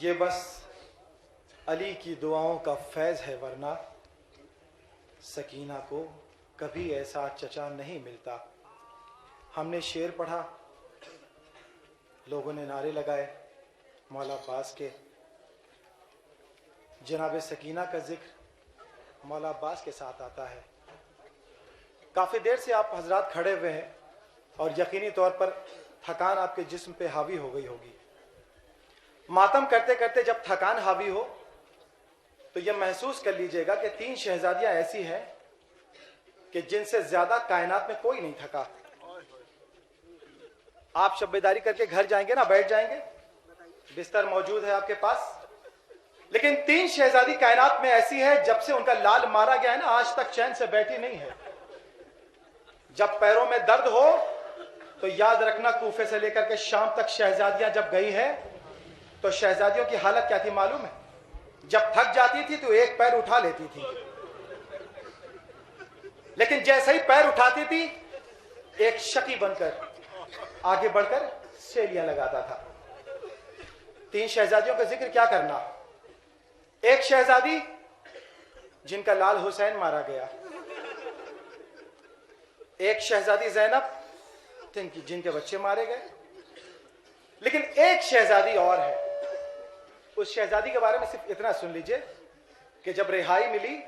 ये बस अली की दुआओं का फैज़ है, वरना सकीना को कभी ऐसा चचा नहीं मिलता। हमने शेर पढ़ा, लोगों ने नारे लगाए, मौला अब्बास के। जनाब सकीना का जिक्र मौला अब्बास के साथ आता है। काफ़ी देर से आप हजरात खड़े हुए हैं और यकीनी तौर पर थकान आपके जिस्म पे हावी हो गई होगी। मातम करते करते जब थकान हावी हो तो यह महसूस कर लीजिएगा कि 3 शहजादियां ऐसी हैं कि जिनसे ज्यादा कायनात में कोई नहीं थका। आप शब्बेदारी करके घर जाएंगे ना, बैठ जाएंगे, बिस्तर मौजूद है आपके पास, लेकिन 3 शहजादी कायनात में ऐसी है जब से उनका लाल मारा गया है ना, आज तक चैन से बैठी नहीं है। जब पैरों में दर्द हो तो याद रखना, कूफे से लेकर के शाम तक शहजादियां जब गई है तो शहजादियों की हालत क्या थी मालूम है? जब थक जाती थी तो एक पैर उठा लेती थी, लेकिन जैसे ही पैर उठाती थी एक शकी बनकर आगे बढ़कर सेलियां लगाता था। 3 शहजादियों का जिक्र क्या करना। एक शहजादी जिनका लाल हुसैन मारा गया, एक शहजादी ज़ैनब जिनके बच्चे मारे गए, लेकिन एक शहजादी और है। उस शहजादी के बारे में सिर्फ इतना सुन लीजिए कि जब रिहाई मिली,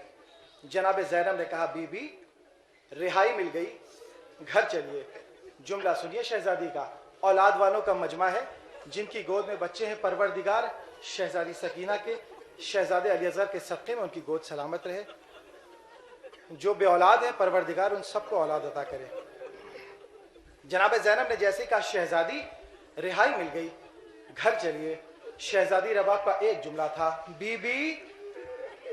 जनाब ज़ैनब ने कहा, बीबी रिहाई मिल गई, घर चलिए। जुमला सुनिए शहजादी का। औलाद वालों का मजमा है, जिनकी गोद में बच्चे हैं, परवरदिगार शहजादी सकीना के, शहजादे अली असगर के सदक़े में उनकी गोद सलामत रहे। जो बे औलाद है, परवरदिगार उन सबको औलाद अता करे। जनाब ज़ैनब ने जैसे कहा, शहजादी रिहाई मिल गई, घर चलिए। शहजादी रबाब का एक जुमला था, बीबी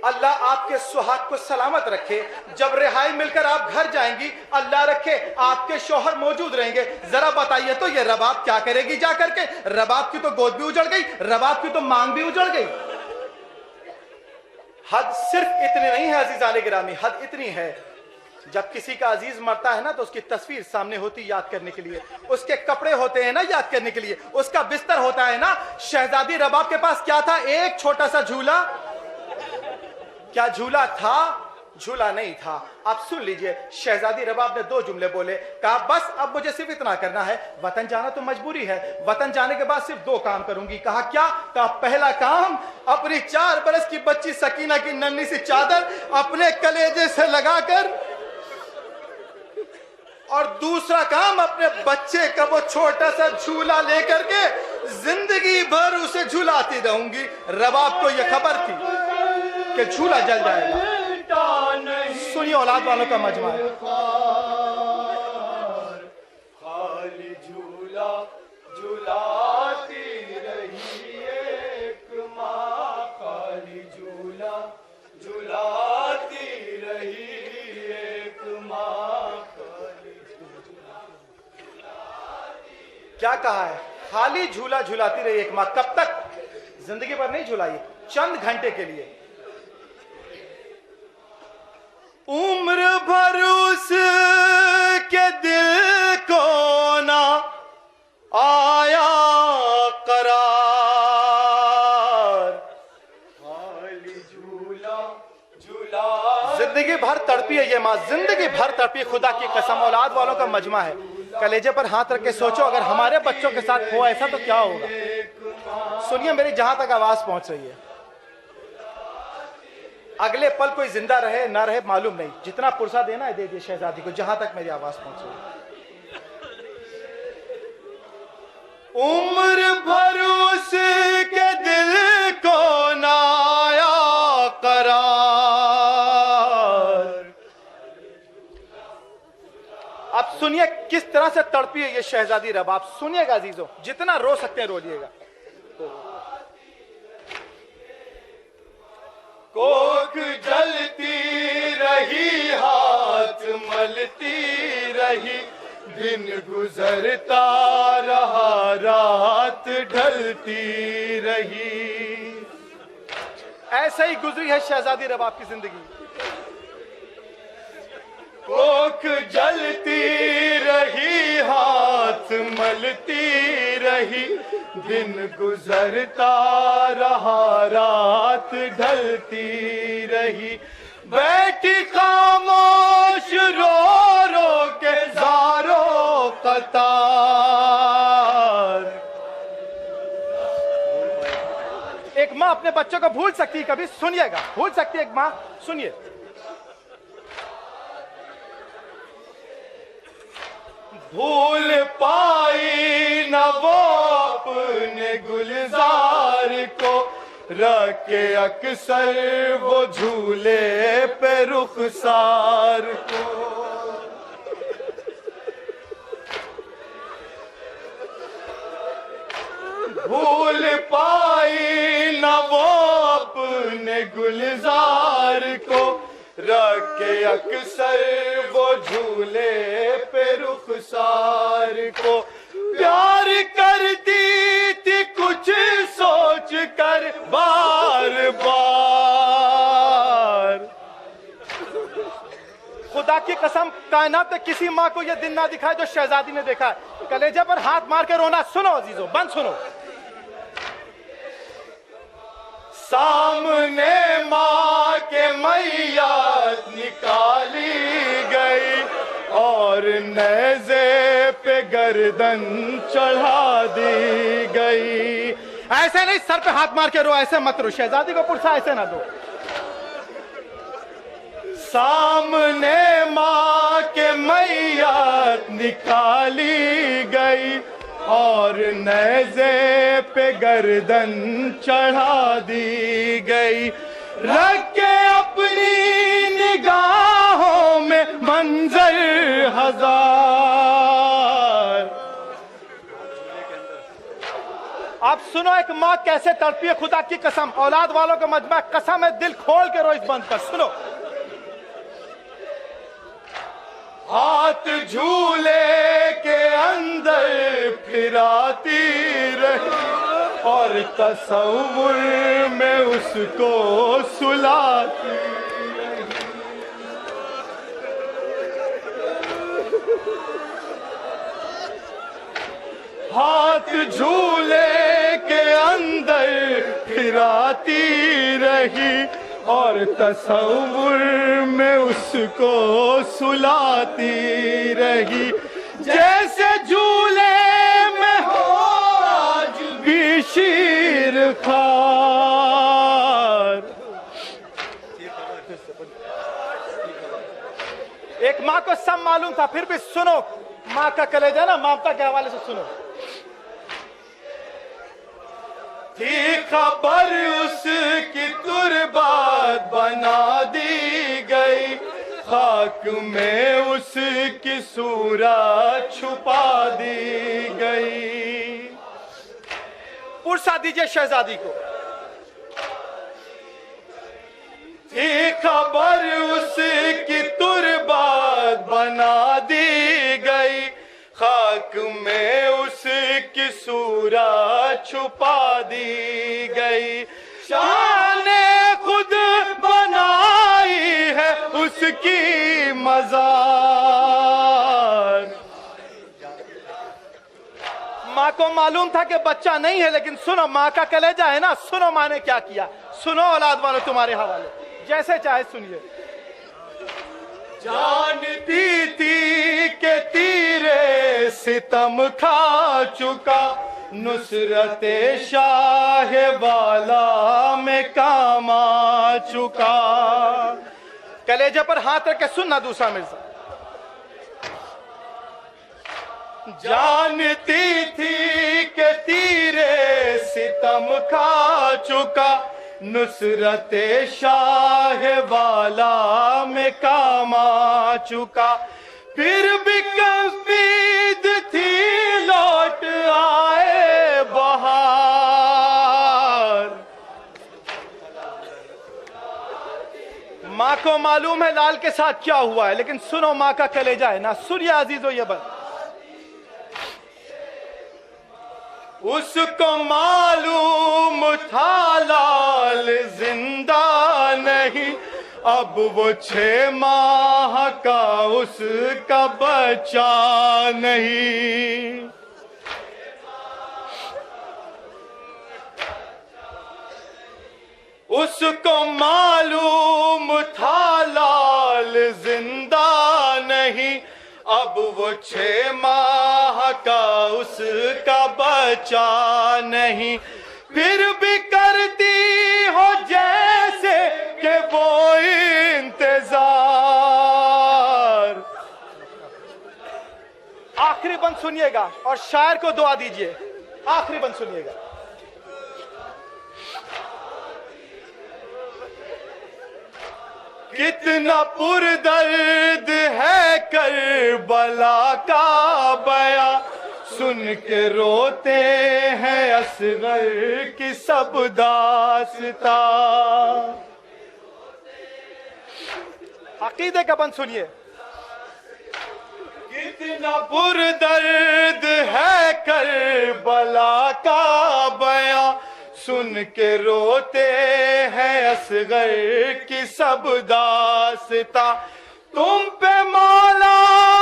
अल्लाह आपके सुहाग को सलामत रखे। जब रिहाई मिलकर आप घर जाएंगी, अल्लाह रखे आपके शौहर मौजूद रहेंगे। जरा बताइए तो ये रबाब क्या करेगी जा करके? रबाब की तो गोद भी उजड़ गई, रबाब की तो मांग भी उजड़ गई। हद सिर्फ इतनी नहीं है अजीज़ान गिरामी, हद इतनी है, जब किसी का अजीज मरता है ना तो उसकी तस्वीर सामने होती याद करने के लिए, उसके कपड़े होते हैं ना याद करने के लिए, उसका बिस्तर होता है ना। शहजादी रबाब के पास क्या था? एक छोटा सा झूला। क्या झूला था? झूला नहीं था। आप सुन लीजिए, शहजादी रबाब ने 2 जुमले बोले, कहा बस अब मुझे सिर्फ इतना करना है, वतन जाना तो मजबूरी है, वतन जाने के बाद सिर्फ 2 काम करूंगी। कहा क्या? कहा पहला काम अपनी 4 बरस की बच्ची सकीना की नन्ही सी चादर अपने कलेजे से लगाकर, और दूसरा काम अपने बच्चे का वो छोटा सा झूला लेकर के जिंदगी भर उसे झुलाती रहूंगी। रबाब को यह खबर थी कि झूला जल जाएगा। सुनिए औलाद वालों का मजमा है। खाली झूला झुलाती रही एक माँ, खाली झूला झुलाती रही एक माँ। क्या कहा है? खाली झूला झुलाती रही एक माँ। कब तक? जिंदगी भर नहीं झुलाई, चंद घंटे के लिए। उम्र भर उस के दिल को ना आया करार, खाली झूला झूला। जिंदगी भर तड़पी है ये माँ, जिंदगी भर तड़पी। खुदा की कसम, औलाद वालों का मजमा है। कलेजे पर हाथ रख के सोचो, अगर हमारे बच्चों के साथ हो ऐसा तो क्या होगा। सुनिए, मेरी जहां तक आवाज पहुंच रही है, अगले पल कोई जिंदा रहे ना रहे मालूम नहीं, जितना पुरसा देना है दे दिए शहजादी को, जहां तक मेरी आवाज पहुंच रही है। उम्र भर उस के दिल को ना आया करार। अब सुनिए किस तरह से तड़पी है ये शहजादी रबाब। सुनिएगा अजीजों, जितना रो सकते हैं रोलिएगा। कोख जलती रही, हाथ मलती रही, दिन गुजरता रहा, रात ढलती रही। ऐसे ही गुजरी है शहजादी रबाब की जिंदगी। कोख जलती रही, हाथ मलती रही, दिन गुजरता रहा, रात ढलती रही, बैठी खामोश रो रो के ज़ारो कतार। एक माँ अपने बच्चों को भूल सकती है कभी? सुनिएगा, भूल सकती है एक माँ? सुनिए। भूल पाई न वो अपने गुलजार को, रखे अक्सर वो झूले पे रुखसार को। भूल पाई न वो अपने गुलजार को, रखे अक्सर वो झूले पे रुखसार को। प्यार करती थी कुछ सोच कर बार बार। खुदा की कसम, कायनात में किसी माँ को यह दिन ना दिखाए जो शहजादी ने देखा है। कलेजे पर हाथ मार के रोना सुनो अजीजों, बंद सुनो। सामने माँ के मैया निकाली गई, और नेज़े पे गर्दन चढ़ा दी गई। ऐसे नहीं, सर पे हाथ मार के रो, ऐसे मत रो। शहजादी को पुरसा ऐसे ना दो। सामने माँ के मैया निकाली गई, और नेज़े पे गर्दन चढ़ा दी गई। रख के अपनी निगाहों में मंजर हजार। आप सुनो एक माँ कैसे तड़पी है। खुदा की कसम, औलाद वालों का मजमा कसम है, दिल खोल के रो इस बंद पर। सुनो। हाथ झूले के अंदर फिराती रही, और तसव्वुर में उसको सुलाती रही। हाथ झूले के अंदर फिराती रही, और तसव्वुर में उसको सुलाती रही। जैसे झूले में हो आज भी शीर खार। एक माँ को सब मालूम था, फिर भी सुनो। माँ का कलेजा ना, ममता के हवाले से सुनो। थी खबर उसकी तुरबात बना दी गई, खाक में उसकी सूरत छुपा दी गई। पुरसा दीजिए शहजादी को। थी खबर उसकी तुरबात बना दी गई, खाक में उसकी सूरत छुपा दी गई। शान ने खुद बनाई है उसकी मज़ार। माँ को मालूम था कि बच्चा नहीं है, लेकिन सुनो माँ का कलेजा है ना। सुनो माँ ने क्या किया। सुनो औलाद वालों, तुम्हारे हवाले, जैसे चाहे सुनिए। जानती थी के तीरे सितम खा चुका, नुसरते शाह वाला में काम आ चुका। कलेजे पर हाथ रख के सुनना दूसरा मिर्जा। जानती थी के तीरे सितम खा चुका, नुसरते शाह वाला में काम आ चुका। फिर भी उम्मीद थी लौट आए बहार। माँ को मालूम है लाल के साथ क्या हुआ है, लेकिन सुनो माँ का कलेजा है ना। सुनिए अजीजों ये बात। उसको मालूम था लाल जिंदा नहीं, अब वो 6 माह का उसका बच्चा नहीं। उसको मालूम था लाल जिंदा नहीं। अब वो 6 माह का उसका बच्चा नहीं। फिर भी करती हो जैसे कि वो इंतजार। आखिरी बंद सुनिएगा और शायर को दुआ दीजिए। आखिरी बंद सुनिएगा। कितना पुरदर्द है करबला का बया, सुन के रोते हैं असगर की सब दास्ता। अकीदे का बंद सुनिए। कितना पुरदर्द है करबला का बया, सुन के रोते हैं असगर की सब दास्ता। तुम पे मौला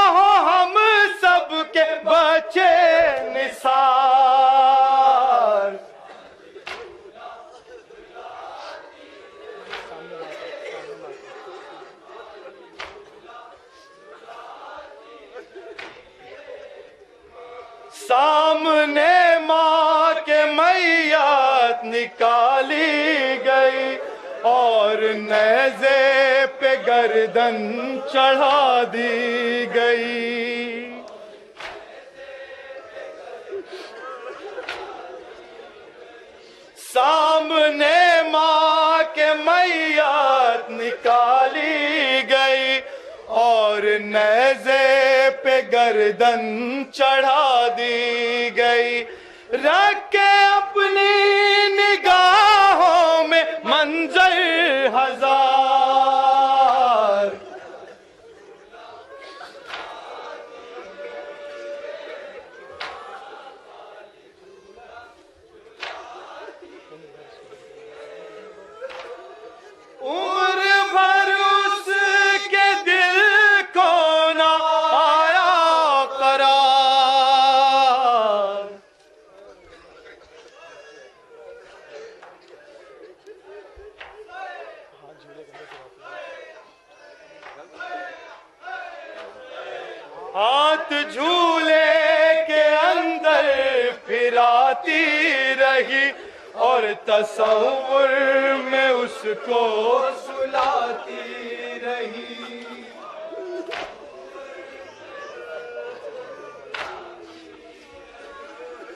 हो हम सब के बच्चे निसार। सामने माँ के मैयत निकाली गई और नेज़े पे गर्दन चढ़ा दी गई। सामने माँ के मैयत निकाली गई और नेज़े पे गर्दन चढ़ा दी गई। रख के अपनी निगाहों में मंजर हजार। उम्र भर उसके दिल को ना आया करार। हाथ झूले के अंदर फिराती रही और तसव्वुर में उसको सुलाती रही।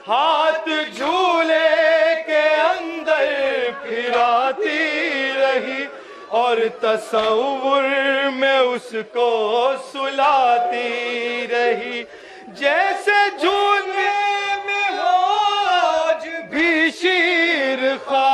हाथ झूले के अंदर फिराती रही और तसव्वुर में उसको सुलाती रही। जैसे झूले में हो आज भी शीर ख्वार।